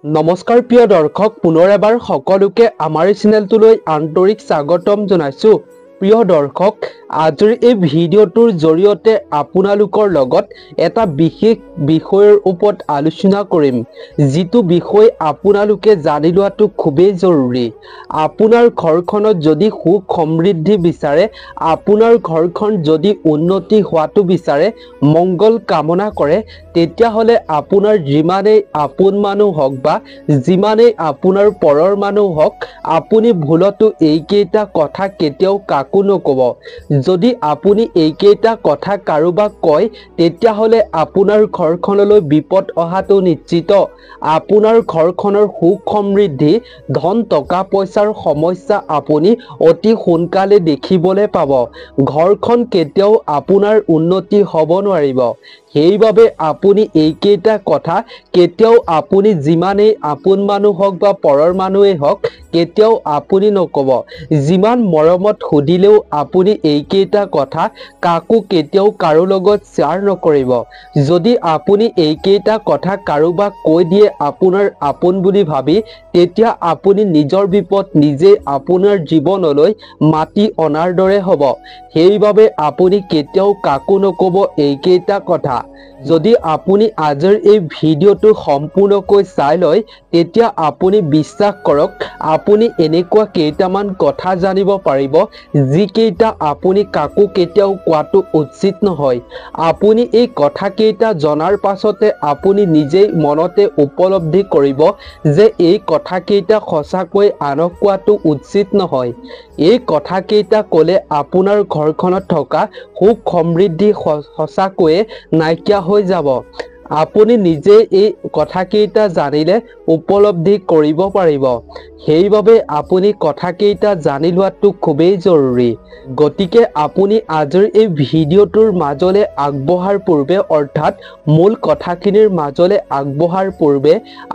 নমস্কাৰ প্ৰিয় দৰ্শক, পুনৰ এবাৰ সকলোকে আমাৰ চেনেলটোলৈ আন্তৰিক স্বাগতম জনাইছো। প্ৰিয় দৰ্শক, আজিৰ এই ভিডিঅ'টোৰ জৰিয়তে আপোনালোকৰ লগত এটা বিশেষ বিষয়ৰ ওপৰত আলোচনা কৰিম, যিটো বিষয় আপোনালোকে জানি লোৱাটো খুবেই জৰুৰী। আপোনাৰ ঘৰখনত যদি সুখ সমৃদ্ধি বিচাৰে, আপোনাৰ ঘৰখন যদি উন্নতি হোৱাটো বিচাৰে, মংগল কামনা কৰে, তেতিয়াহ'লে আপোনাৰ যিমানেই আপোন মানুহ হওক বা যিমানেই আপোনাৰ পৰৰ মানুহ হওক, আপুনি ভুলতো এইকেইটা কথা কেতিয়াও কাকো নকব। যদি আপুনি এইকেইটা কথা কাৰোবাক কয়, তেতিয়াহ'লে আপোনাৰ ঘৰখনলৈ বিপদ অহাটো নিশ্চিত। আপোনাৰ ঘৰখনৰ সুখ সমৃদ্ধি, ধন টকা পইচাৰ সমস্যা আপুনি অতি সোনকালে দেখিবলৈ পাব। ঘৰখন কেতিয়াও আপোনাৰ উন্নতি হ'ব নোৱাৰিব। সেইবাবে আপুনি এইকেইটা কথা কেতিয়াও আপুনি যিমানেই আপোন মানুহ হওক বা পৰৰ মানুহেই হওক, কেতিয়াও আপুনি নকব। যিমান মৰমত সুধিলেও আপুনি এইকেইটা কথা কাকো কেতিয়াও কাৰো লগত শ্বেয়াৰ নকৰিব। যদি আপুনি এইকেইটা কথা কাৰোবাক কৈ দিয়ে আপোনাৰ আপোন বুলি ভাবি, তেতিয়া আপুনি নিজৰ বিপদ নিজে আপোনাৰ জীৱনলৈ মাতি অনাৰ দৰে হ'ব। সেইবাবে আপুনি কেতিয়াও কাকো নকব এইকেইটা কথা। যদি আপুনি আজিৰ এই ভিডিঅ'টো সম্পূৰ্ণকৈ চাই লয়, তেতিয়া আপুনি বিশ্বাস কৰক, আপুনি এনেকুৱা কেইটামান কথা জানিব পাৰিব, যিকেইটা আপুনি কাকো কেতিয়াও কোৱাটো উচিত নহয়। আপুনি এই কথাকেইটা জনাৰ পাছতে আপুনি নিজেই মনতে উপলব্ধি কৰিব যে এই কথাকেইটা সঁচাকৈ আনক কোৱাটো উচিত নহয়। এই কথাকেইটা ক'লে আপোনাৰ ঘৰখনত থকা সুখ সমৃদ্ধি সঁচাকৈয়ে নাইকিয়া হৈ যাব। আপুনি নিজে এই কথাকেইটা জানিলে উপলব্ধি কৰিব পাৰিব। সেইবাবে আপুনি কথাকেইটা জানি লোৱাটো খুবেই জৰুৰী। গতিকে আপুনি আজিৰ এই ভিডিঅ'টোৰ মাজলৈ আগবঢ়াৰ পূৰ্বে, অৰ্থাৎ মূল কথাখিনিৰ মাজলৈ আগবঢ়াৰ পূৰ্বে,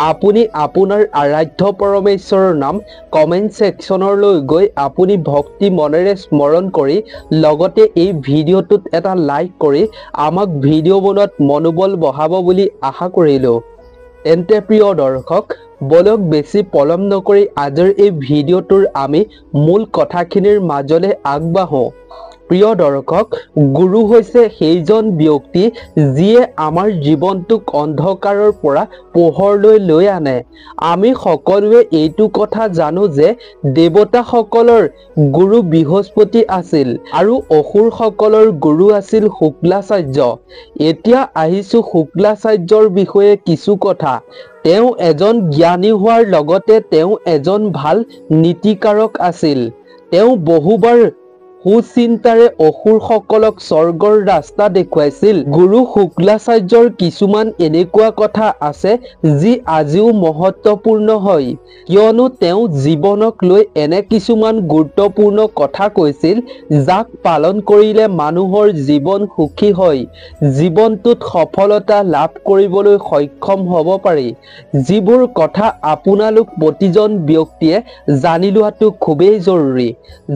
আপুনি আপোনাৰ আৰাধ্য পৰমেশ্বৰৰ নাম কমেণ্ট ছেকশ্যনলৈ গৈ আপুনি ভক্তি মনেৰে স্মৰণ কৰি, লগতে এই ভিডিঅ'টোত এটা লাইক কৰি আমাক ভিডিঅ' বনোৱাত মনোবল বঢ়াব বুলি আশা কৰিলোঁ। তেন্তে প্ৰিয় দৰ্শক, বলক বেছি পলম নকৰি আজিৰ এই ভিডিঅ'টোৰ আমি মূল কথাখিনিৰ মাজলৈ আগবাঢ়ো। প্ৰিয় দৰ্শক, গুৰু হৈছে সেইজন ব্যক্তি যিয়ে আমাৰ জীৱনটোক অন্ধকাৰৰ পৰা পোহৰলৈ লৈ আনে। আমি সকলোৱে এইটো কথা জানো যে দেৱতাসকলৰ গুৰু বৃহস্পতি আছিল আৰু অসুৰসকলৰ গুৰু আছিল শুক্লাচাৰ্য। এতিয়া আহিছো শুক্লাচাৰ্যৰ বিষয়ে কিছু কথা। তেওঁ এজন জ্ঞানী হোৱাৰ লগতে তেওঁ এজন ভাল নীতিকাৰক আছিল। তেওঁ বহুবাৰ সুচিন্তাৰে অসুৰসকলক স্বৰ্গৰ ৰাস্তা দেখুৱাইছিল। গুৰু শুক্লাচাৰ্যৰ কিছুমান এনেকুৱা কথা আছে যি আজিও মহত্বপূৰ্ণ হয়, কিয়নো তেওঁ জীৱনক লৈ এনে কিছুমান গুৰুত্বপূৰ্ণ কথা কৈছিল, যাক পালন কৰিলে মানুহৰ জীৱন সুখী হয়, জীৱনটোত সফলতা লাভ কৰিবলৈ সক্ষম হ'ব পাৰি। যিবোৰ কথা আপোনালোক প্ৰতিজন ব্যক্তিয়ে জানি লোৱাটো খুবেই জৰুৰী।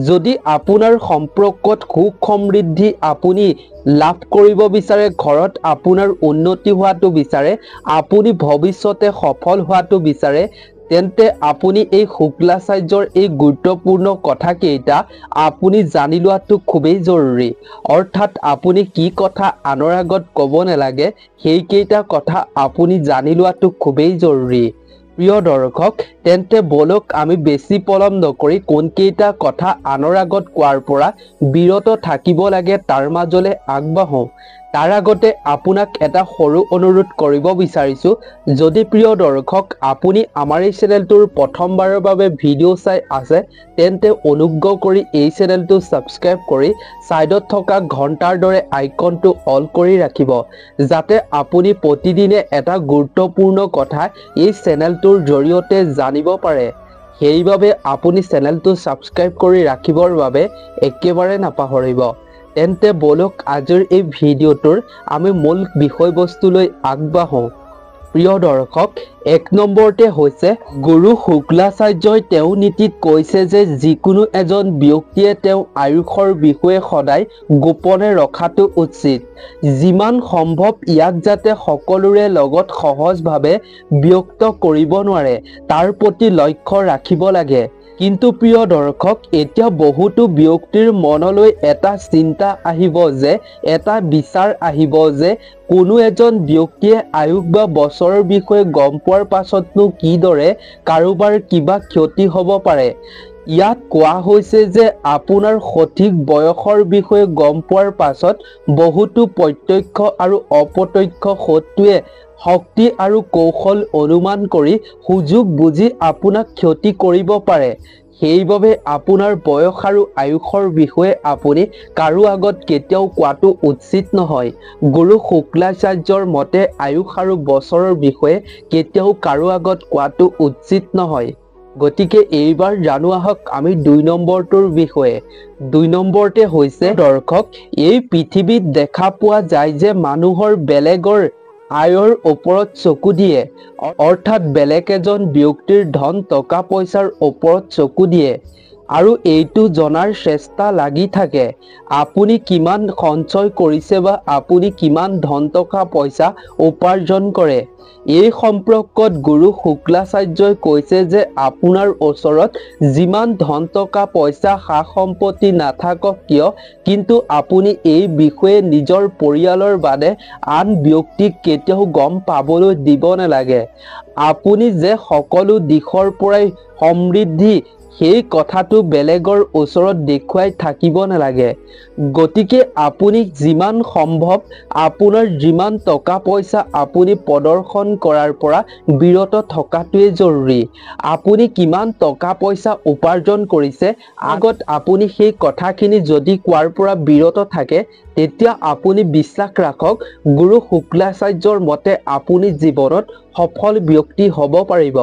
যদি আপোনাৰ সম্পৰ্কত সুখ সমৃদ্ধি আপুনি লাভ কৰিব বিচাৰে, ঘৰত আপোনাৰ উন্নতি হোৱাটো বিচাৰে, আপুনি ভৱিষ্যতে সফল হোৱাটো বিচাৰে, তেন্তে আপুনি এই শুক্লাচাৰ্যৰ এই গুৰুত্বপূৰ্ণ কথাকেইটা আপুনি জানি লোৱাটো খুবেই জৰুৰী। অৰ্থাৎ আপুনি কি কথা আনৰ আগত ক'ব নালাগে, সেইকেইটা কথা আপুনি জানি লোৱাটো খুবেই জৰুৰী। প্ৰিয় দৰ্শক, তেন্তে বলক আমি বেছি পলম নকৰি কোনকেইটা কথা আনৰ আগত কোৱাৰ পৰা বিৰত থাকিব লাগে তাৰ মাজলৈ আগবাঢ়ো। তাৰ আগতে আপোনাক এটা সৰু অনুৰোধ কৰিব বিচাৰিছোঁ, যদি প্ৰিয় দৰ্শক আপুনি আমাৰ এই চেনেলটোৰ প্ৰথমবাৰৰ বাবে ভিডিঅ' চাই আছে, তেন্তে অনুগ্ৰহ কৰি এই চেনেলটো ছাবস্ক্ৰাইব কৰি ছাইডত থকা ঘণ্টাৰ দৰে আইকনটো অল কৰি ৰাখিব, যাতে আপুনি প্ৰতিদিনে এটা গুৰুত্বপূৰ্ণ কথা এই চেনেলটোৰ জৰিয়তে জানিব পাৰে। সেইবাবে আপুনি চেনেলটো ছাবস্ক্ৰাইব কৰি ৰাখিবৰ বাবে একেবাৰে নাপাহৰিব। তেন্তে বলক আজিৰ এই ভিডিঅ'টোৰ আমি মূল বিষয়বস্তুলৈ আগবাঢ়ো। প্ৰিয় দৰ্শক, 1 নম্বৰতে হৈছে গুৰু শুক্লাচাৰ্যই তেওঁ নীতিত কৈছে যে যিকোনো এজন ব্যক্তিয়ে তেওঁ আয়ুষৰ বিষয়ে সদায় গোপনে ৰখাটো উচিত। যিমান সম্ভৱ ইয়াক যাতে সকলোৰে লগত সহজভাৱে ব্যক্ত কৰিব নোৱাৰে তাৰ প্ৰতি লক্ষ্য ৰাখিব লাগে। কিন্তু প্ৰিয় দৰ্শক, এতিয়া বহুতো ব্যক্তিৰ মনলৈ এটা চিন্তা আহিব যে এটা বিচাৰ আহিব যে কোনো এজন ব্যক্তিয়ে আয়ুষ বা বছৰৰ বিষয়ে গম পোৱাৰ পাছতনো কিদৰে কাৰোবাৰ কিবা ক্ষতি হ'ব পাৰে। ইয়াত কোৱা হৈছে যে আপোনাৰ সঠিক বয়সৰ বিষয়ে গম পোৱাৰ পাছত বহুতো প্ৰত্যক্ষ আৰু অপ্ৰত্যক্ষ শত্ৰুৱে শক্তি আৰু কৌশল অনুমান কৰি সুযোগ বুজি আপোনাক ক্ষতি কৰিব পাৰে। সেইবাবে আপোনাৰ বয়স আৰু আয়ুষৰ বিষয়ে আপুনি কাৰো আগত কেতিয়াও কোৱাটো উচিত নহয়। গুৰু শুক্লাচাৰ্যৰ মতে আয়ুষ আৰু বছৰৰ বিষয়ে কেতিয়াও কাৰো আগত কোৱাটো উচিত নহয়। গতিকে এইবাৰ জানো আহক আমি 2 নম্বৰটোৰ বিষয়ে। 2 নম্বৰতে হৈছে দৰ্শক, এই পৃথিৱীত দেখা পোৱা যায় যে মানুহৰ বেলেগৰ আয়ৰ ওপৰত চকু দিয়ে, অৰ্থাৎ বেলেগ এজন ব্যক্তিৰ ধন টকা পইচাৰ ওপৰত চকু দিয়ে আৰু এইটো জনাৰ চেষ্টা লাগি থাকে আপুনি কিমান সঞ্চয় কৰিছে বা আপুনি কিমান ধন টকা পইচা উপাৰ্জন কৰে। এই সম্পৰ্কত গুৰু শুক্লাচাৰ্যই কৈছে যে আপোনাৰ ওচৰত যিমান ধন টকা পইচা সা সম্পত্তি নাথাকক কিয়, কিন্তু আপুনি এই বিষয়ে নিজৰ পৰিয়ালৰ বাদে আন ব্যক্তিক কেতিয়াও গম পাবলৈ দিব নালাগে। আপুনি যে সকলো দিশৰ পৰাই সমৃদ্ধি সেই কথাটো বেলেগৰ ওচৰত দেখুৱাই থাকিব নালাগে। গতিকে আপুনি যিমান সম্ভৱ আপোনাৰ যিমান টকা পইচা আপুনি প্ৰদৰ্শন কৰাৰ পৰা বিৰত থকাটোৱে জৰুৰী। আপুনি কিমান টকা পইচা উপাৰ্জন কৰিছে আগত আপুনি সেই কথাখিনি যদি কোৱাৰ পৰা বিৰত থাকে তেতিয়া আপুনি বিশ্বাস ৰাখক গুৰু শুক্লাচাৰ্যৰ মতে আপুনি জীৱনত সফল ব্যক্তি হ'ব পাৰিব।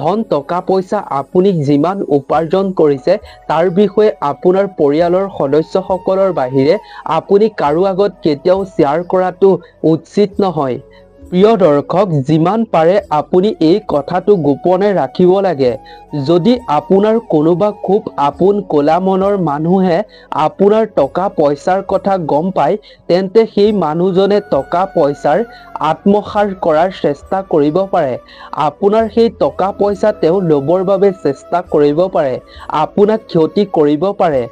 ধন টকা পইচা আপুনি যিমান উপাৰ্জন কৰিছে তাৰ বিষয়ে আপোনাৰ পৰিয়ালৰ সদস্যসকলৰ বাহিৰে আপুনি কাৰো আগত কেতিয়াও শ্বেয়াৰ কৰাটো উচিত নহয়। প্ৰিয় দৰ্শক, যিমান পাৰে আপুনি এই কথাটো গোপনে ৰাখিব লাগে। যদি আপোনাৰ কোনোবা খুব আপোন ক'লা মনৰ মানুহে আপোনাৰ টকা পইচাৰ কথা গম পায় তেন্তে সেই মানুহজনে টকা পইচাৰ আত্মসাৎ কৰাৰ চেষ্টা কৰিব পাৰে। আপোনাৰ সেই টকা পইচা তেওঁ ল'বৰ বাবে চেষ্টা কৰিব পাৰে, আপোনাক ক্ষতি কৰিব পাৰে।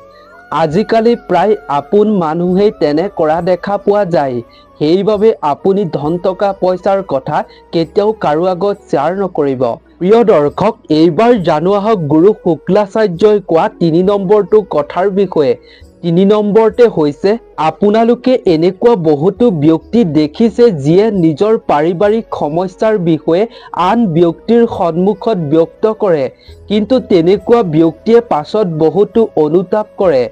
আজিকালি প্ৰায় আপোন মানুহেই তেনে কৰা দেখা পোৱা যায়। সেইবাবে আপুনি ধন টকা পইচাৰ কথা কেতিয়াও কাৰো আগত শ্বেয়াৰ নকৰিব। প্ৰিয় দৰ্শক, এইবাৰ জানো আহক গুৰু শুক্লাচাৰ্যই কোৱা 3 নম্বৰটো কথাৰ বিষয়ে। 3 নম্বৰতে হৈছে আপোনালোকে এনেকুৱা বহুতো ব্যক্তি দেখিছে যিয়ে নিজৰ পাৰিবাৰিক সমস্যাৰ বিষয়ে আন ব্যক্তিৰ সন্মুখত ব্যক্ত কৰে, কিন্তু তেনেকুৱা ব্যক্তিয়ে পাছত বহুতো অনুতাপ কৰে।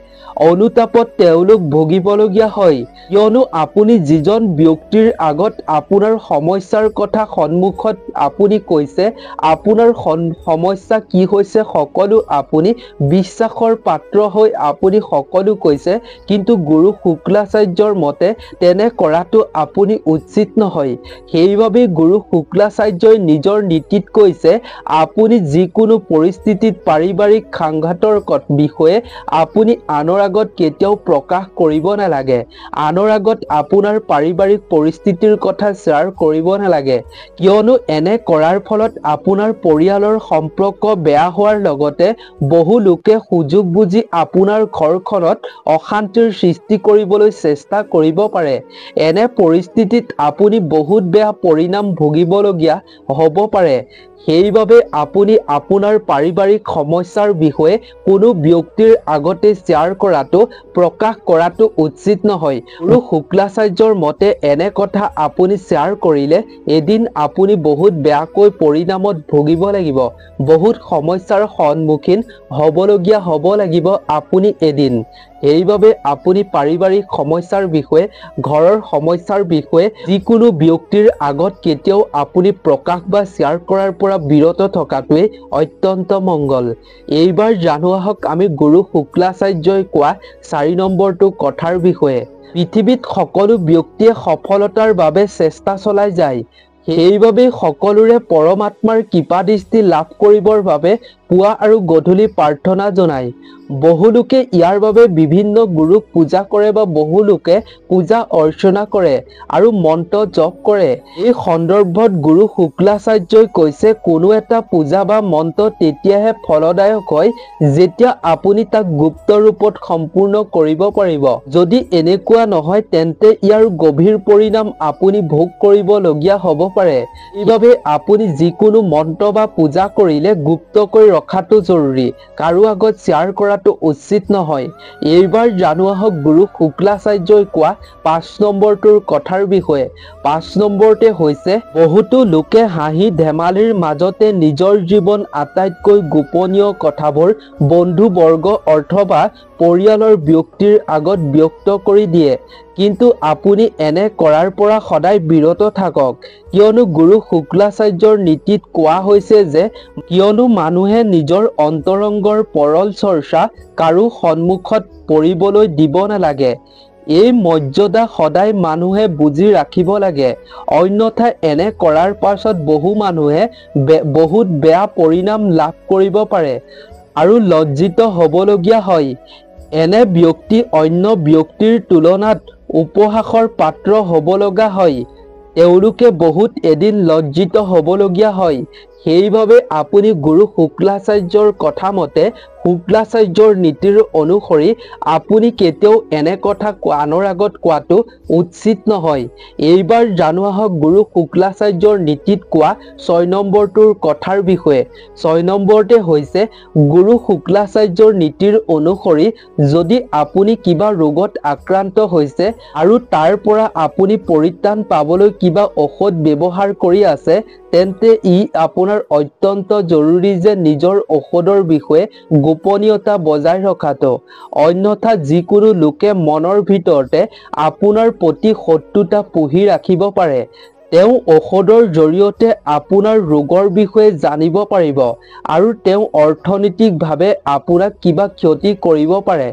অনুতাপত তেওঁলোক ভুগিবলগীয়া হয়, কিয়নো আপুনি যিজন ব্যক্তিৰ আগত আপোনাৰ সমস্যাৰ কথা সন্মুখত আপুনি কৈছে, আপোনাৰ সমস্যা কি হৈছে সকলো আপুনি বিশ্বাসৰ পাত্ৰ হৈ আপুনি সকলো কৈছে, কিন্তু গুৰু শুক্লাচাৰ্যৰ মতে তেনে কৰাটো আপুনি উচিত নহয়। সেইবাবে গুৰু শুক্লাচাৰ্যই নিজৰ নীতিত কৈছে আপুনি যিকোনো পৰিস্থিতিত পাৰিবাৰিক সংঘাতৰ বিষয়ে আপুনি আনৰ আগত কেতিয়াও প্ৰকাশ কৰিব নালাগে। আনৰ আগত আপোনাৰ পাৰিবাৰিক পৰিস্থিতিৰ কথা শ্বেয়াৰ কৰিব নালাগে, কিয়নো এনে কৰাৰ ফলত আপোনাৰ পৰিয়ালৰ সম্পৰ্ক বেয়া হোৱাৰ লগতে বহু লোকে সুযোগ বুজি আপোনাৰ ঘৰখনত অশান্তিৰ সৃষ্টি কৰিবলৈ চেষ্টা কৰিব পাৰে। এনে পৰিস্থিতিত আপুনি বহুত বেয়া পৰিণাম ভুগিবলগীয়া হ'ব পাৰে। সেইবাবে আপুনি আপোনাৰ পাৰিবাৰিক সমস্যাৰ বিষয়ে কোনো ব্যক্তিৰ আগতে শ্বেয়াৰ কৰাটো প্ৰকাশ কৰাটো উচিত নহয়। গুৰু শুক্লাচাৰ্যৰ মতে এনে কথা আপুনি শ্বেয়াৰ কৰিলে এদিন আপুনি বহুত বেয়াকৈ পৰিণামত ভুগিব লাগিব, বহুত সমস্যাৰ সন্মুখীন হ'বলগীয়া হ'ব লাগিব আপুনি এদিন। সেইবাবে আপুনি পাৰিবাৰিক সমস্যাৰ বিষয়ে ঘৰৰ সমস্যাৰ বিষয়ে যিকোনো ব্যক্তিৰ আগত কেতিয়াও আপুনি প্ৰকাশ বা শ্বেয়াৰ কৰাৰ পৰা বিৰত থকাটোৱে অত্যন্ত মংগল। এইবাৰ জানো আহক আমি গুৰু শুক্লাচাৰ্যই কোৱা 4 নম্বৰটো কথাৰ বিষয়ে। পৃথিৱীত সকলো ব্যক্তিয়ে সফলতাৰ বাবে চেষ্টা চলাই যায়, সেইবাবে সকলোৰে পৰমাত্মাৰ কৃপা দৃষ্টি লাভ কৰিবৰ বাবে পুৱা আৰু গধূলি প্ৰাৰ্থনা জনায়। বহু লোকে ইয়াৰ বাবে বিভিন্ন গুৰুক পূজা কৰে বা বহু লোকে পূজা অৰ্চনা কৰে আৰু মন্ত্ৰ জপ কৰে। এই সন্দৰ্ভত গুৰু শুক্লাচাৰ্যই কৈছে, কোনো এটা পূজা বা মন্ত্ৰ তেতিয়াহে ফলদায়ক হয় যেতিয়া আপুনি তাক গুপ্ত ৰূপত সম্পূৰ্ণ কৰিব পাৰিব। যদি এনেকুৱা নহয় তেন্তে ইয়াৰ গভীৰ পৰিণাম আপুনি ভোগ কৰিবলগীয়া হ'ব পাৰে। এইবাবে আপুনি যিকোনো মন্ত্ৰ বা পূজা কৰিলে গুপ্তকৈ ৰখাটো জৰুৰী, কাৰো আগত শ্বেয়াৰ কৰাটো উচিত নহয়। এইবাৰ জানো আহক গুৰু শুক্লাচাৰ্যই কোৱা ৫ নম্বৰটোৰ কথাৰ বিষয়ে। ৫ নম্বৰতে হৈছে, বহুতো লোকে হাঁহি ধেমালিৰ মাজতে নিজৰ জীৱন আটাইতকৈ গোপনীয় কথাবোৰ বন্ধু বৰ্গ অথবা পৰিয়ালৰ ব্যক্তিৰ আগত ব্যক্ত কৰি দিয়ে। কিন্তু আপুনি এনে কৰাৰ পৰা সদায় বিৰত থাকক, কিয়নো গুৰু শুক্লাচাৰ্যৰ নীতিত কোৱা হৈছে যে কিয়নো মানুহে নিজৰ অন্তৰংগৰ পৰল চৰ্চা কাৰো সন্মুখত কৰিবলৈ দিব নালাগে। এই মৰ্যাদা সদায় মানুহে বুজি ৰাখিব লাগে, অন্যথা এনে কৰাৰ পাছত বহু মানুহে বহুত বেয়া পৰিণাম লাভ কৰিব পাৰে আৰু লজ্জিত হ'বলগীয়া হয়। এনে ব্যক্তি অন্য ব্যক্তিৰ তুলনাত উপহাসৰ পাত্ৰ হ'ব লগা হয়, তেওঁলোকে বহুত এদিন লজ্জিত হ'বলগীয়া হয়। সেইবাবে আপুনি গুৰু শুক্লাচাৰ্যৰ কথা মতে শুক্লাচাৰ্যৰ নীতিৰ অনুসৰি আপুনি কেতিয়াও এনে কথা আনৰ আগত কোৱাটো উচিত নহয়। এইবাৰ জানো আহক গুৰু শুক্লাচাৰ্যৰ নীতিত কোৱা ৬ নম্বৰটোৰ কথাৰ বিষয়ে। ৬ নম্বৰতে হৈছে, গুৰু শুক্লাচাৰ্যৰ নীতিৰ অনুসৰি যদি আপুনি কিবা ৰোগত আক্ৰান্ত হৈছে আৰু তাৰ পৰা আপুনি পৰিত্ৰাণ পাবলৈ কিবা ঔষধ ব্যৱহাৰ কৰি আছে, তেন্তে ই আপোনাৰ অত্যন্ত জৰুৰী যে নিজৰ ঔষধৰ বিষয়ে গোপনীয়তা বজাই ৰখাটো, অন্যথা যিকোনো লোকে মনৰ ভিতৰতে আপোনাৰ প্ৰতি শত্ৰুতা পুহি ৰাখিব পাৰে। তেওঁ ঔষধৰ জৰিয়তে আপোনাৰ ৰোগৰ বিষয়ে জানিব পাৰিব আৰু তেওঁ অৰ্থনৈতিকভাৱে আপোনাক কিবা ক্ষতি কৰিব পাৰে।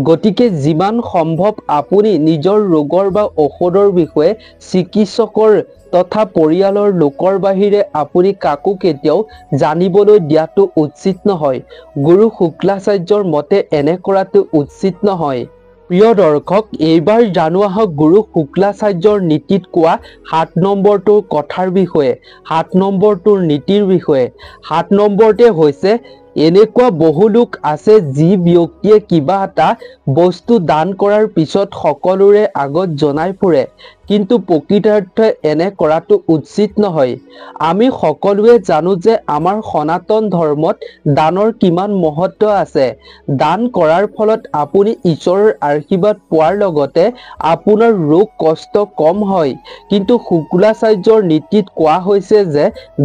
গতিকে যিমান সম্ভৱ আপুনি নিজৰ ৰোগৰ বা ঔষধৰ বিষয়ে চিকিৎসকৰ তথা পৰিয়ালৰ লোকৰ বাহিৰে আপুনি কাকো কেতিয়াও জানিবলৈ দিয়াটো উচিত নহয়। গুৰু শুক্লাচাৰ্যৰ মতে এনে কৰাটো উচিত নহয়। প্ৰিয় দৰ্শক, এইবাৰ জানো আহক গুৰু শুক্লাচাৰ্যৰ নীতিত কোৱা ৭ নম্বৰটোৰ কথাৰ বিষয়ে, ৭ নম্বৰটোৰ নীতিৰ বিষয়ে। ৭ নম্বৰতে হৈছে, এনেকুৱা বহু লোক আছে যি ব্যক্তিয়ে কিবা এটা বস্তু দান কৰাৰ পিছত সকলোৰে আগত জনাই ফুৰে, কিন্তু প্ৰকৃতাৰ্থে এনে কৰাটো উচিত নহয়। আমি সকলোৱে জানো যে আমাৰ সনাতন ধৰ্মত দানৰ কিমান মহত্ব আছে। দান কৰাৰ ফলত আপুনি ঈশ্বৰৰ আশীৰ্বাদ পোৱাৰ লগতে আপোনাৰ ৰোগ কষ্ট কম হয়। কিন্তু শুক্লাচাৰ্যৰ নীতিত কোৱা হৈছে যে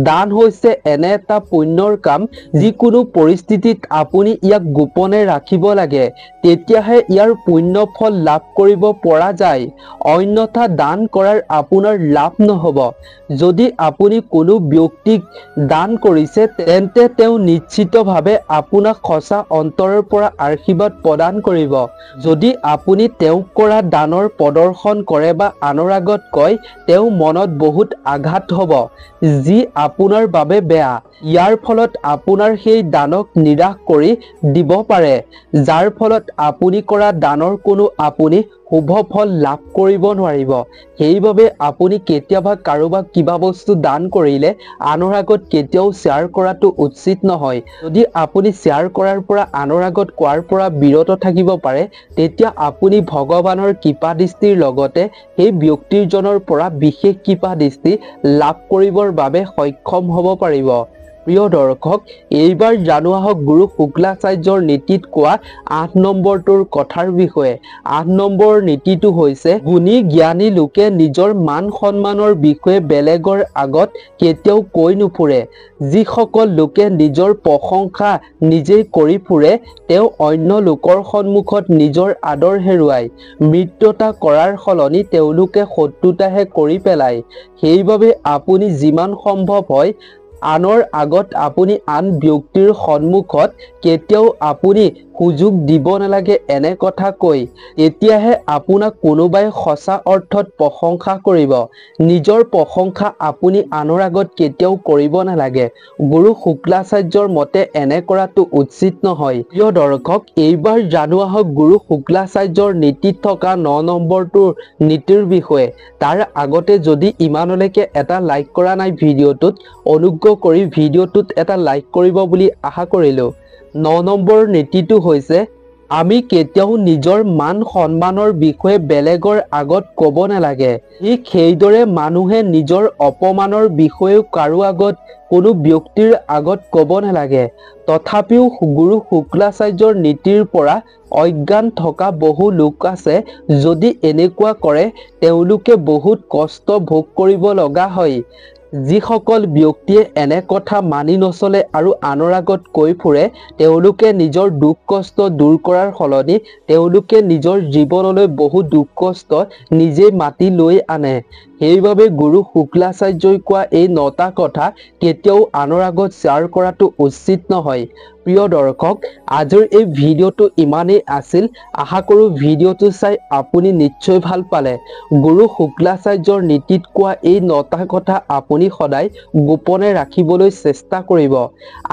দান হৈছে এনে এটা পুণ্যৰ কাম, যিকোনো পৰিস্থিতিত আপুনি ইয়াক গোপনে ৰাখিব লাগে, তেতিয়াহে ইয়াৰ পুণ্য ফল লাভ কৰিব পৰা যায়, অন্যথা দান কৰাৰ আপোনাৰ লাভ নহ'ব। যদি আপুনি কোনো ব্যক্তিক দান কৰিছে তেন্তে তেওঁ নিশ্চিতভাৱে আপোনাক সঁচা অন্তৰৰ পৰা আশীৰ্বাদ প্ৰদান কৰিব। যদি আপুনি তেওঁক কৰা দানৰ প্ৰদৰ্শন কৰে বা আনৰ আগত কয়, তেওঁ মনত বহুত আঘাত হ'ব, যি আপোনাৰ বাবে বেয়া। ইয়াৰ ফলত আপোনাৰ সেই দানক নিৰাশ কৰি দিব পাৰে, যাৰ ফলত আপুনি কৰা দানৰ কোনো আপুনি শুভ ফল লাভ কৰিব নোৱাৰিব। সেইবাবে আপুনি কেতিয়াবা কাৰোবাক কিবা বস্তু দান কৰিলে আনৰ আগত কেতিয়াও শ্বেয়াৰ কৰাটো উচিত নহয়। যদি আপুনি শ্বেয়াৰ কৰাৰ পৰা আনৰ আগত কোৱাৰ পৰা বিৰত থাকিব পাৰে, তেতিয়া আপুনি ভগৱানৰ কৃপা দৃষ্টিৰ লগতে সেই ব্যক্তিজনৰ পৰা বিশেষ কৃপা দৃষ্টি লাভ কৰিবৰ বাবে সক্ষম হ'ব পাৰিব। প্ৰিয় দৰ্শক, এইবাৰ জানো আহক গুৰু শুক্লাচাৰ্যৰ নীতিত কোৱা ৮ নম্বৰটোৰ কথাৰ বিষয়ে। ৮ নম্বৰ নীতিটো হৈছে, গুণী জ্ঞানী লোকে নিজৰ মান সন্মানৰ বিষয়ে বেলেগৰ আগত কেতিয়াও কৈ নুফুৰে। যিসকল লোকে নিজৰ প্ৰশংসা নিজেই কৰি ফুৰে, তেওঁ অন্য লোকৰ সন্মুখত নিজৰ আদৰ হেৰুৱায়। মিত্ৰতা কৰাৰ সলনি তেওঁলোকে শত্ৰুতাহে কৰি পেলায়। সেইবাবে আপুনি যিমান সম্ভৱ হয় আনৰ আগত আপুনি আন ব্যক্তিৰ সন্মুখত কেতিয়াও আপুনি সুযোগ দিব নালাগে এনে কথা কৈ তেতিয়াহে আপোনাক কোনোবাই সঁচা অৰ্থত প্ৰশংসা কৰিব। নিজৰ প্ৰশংসা আপুনি আনৰ আগত কেতিয়াও কৰিব নালাগে। গুৰু শুক্লাচাৰ্যৰ মতে এনে কৰাটো উচিত নহয়। প্ৰিয় দৰ্শক, এইবাৰ জানো আহক গুৰু শুক্লাচাৰ্যৰ নীতিত থকা 9 নম্বৰটোৰ নীতিৰ বিষয়ে। তাৰ আগতে যদি ইমানলৈকে এটা লাইক কৰা নাই ভিডিঅ'টোত, অনুগ্ৰহ কৰি ভিডিঅ'টোত এটা লাইক কৰিব বুলি আশা কৰিলোঁ। 9 নম্বৰ নীতিটো হৈছে আমি কেতিয়াও নিজৰ মান সন্মানৰ বিষয়ে বেলেগৰ আগত ক'ব নালাগে। ঠিক সেইদৰে মানুহে নিজৰ অপমানৰ বিষয়েও কাৰো আগত কোনো ব্যক্তিৰ আগত ক'ব নালাগে। তথাপিও গুৰু শুক্লাচাৰ্যৰ নীতিৰ পৰা অজ্ঞান থকা বহু লোক আছে। যদি এনেকুৱা কৰে তেওঁলোকে বহুত কষ্ট ভোগ কৰিব লগা হয়। যিসকল ব্যক্তিয়ে এনে কথা মানি নচলে আৰু আনৰ আগত কৈ ফুৰে তেওঁলোকে নিজৰ দুখ কষ্ট দূৰ কৰাৰ সলনি তেওঁলোকে নিজৰ জীৱনলৈ বহু দুখ কষ্ট নিজে মাতি লৈ আনে। সেইবাবে গুৰু শুক্লাচাৰ্যই কোৱা এই 9টা কথা কেতিয়াও আনৰ আগত শ্বেয়াৰ কৰাটো উচিত নহয়। প্ৰিয় দৰ্শক, আজিৰ এই ভিডিঅ'টো ইমানেই আছিল। আশা কৰোঁ ভিডিঅ'টো চাই আপুনি নিশ্চয় ভাল পালে। গুৰু শুক্লাচাৰ্যৰ নীতিত কোৱা এই 9টা কথা আপুনি সদায় গোপনে ৰাখিবলৈ চেষ্টা কৰিব।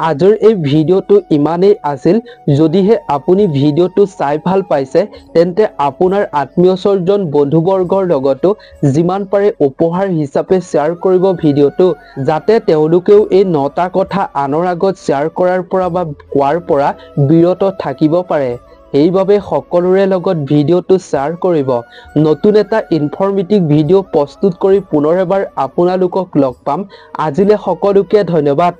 আজিৰ এই ভিডিঅ'টো ইমানেই আছিল। যদিহে আপুনি ভিডিঅ'টো চাই ভাল পাইছে তেন্তে আপোনাৰ আত্মীয় স্বজন বন্ধুবৰ্গৰ লগতো যিমান পাৰে উপহাৰ হিচাপে শ্বেয়াৰ কৰিব ভিডিঅ'টো, যাতে তেওঁলোকেও এই 9টা কথা আনৰ আগত শ্বেয়াৰ কৰাৰ পৰা বা কোৱাৰ পৰা বিৰত থাকিব পাৰে। সেইবাবে সকলোৰে লগত ভিডিঅ'টো শ্বেয়াৰ কৰিব। নতুন এটা ইনফৰ্মেটিভ ভিডিঅ' প্ৰস্তুত কৰি পুনৰ এবাৰ আপোনালোকক লগ পাম। আজিলৈ সকলোকে ধন্যবাদ।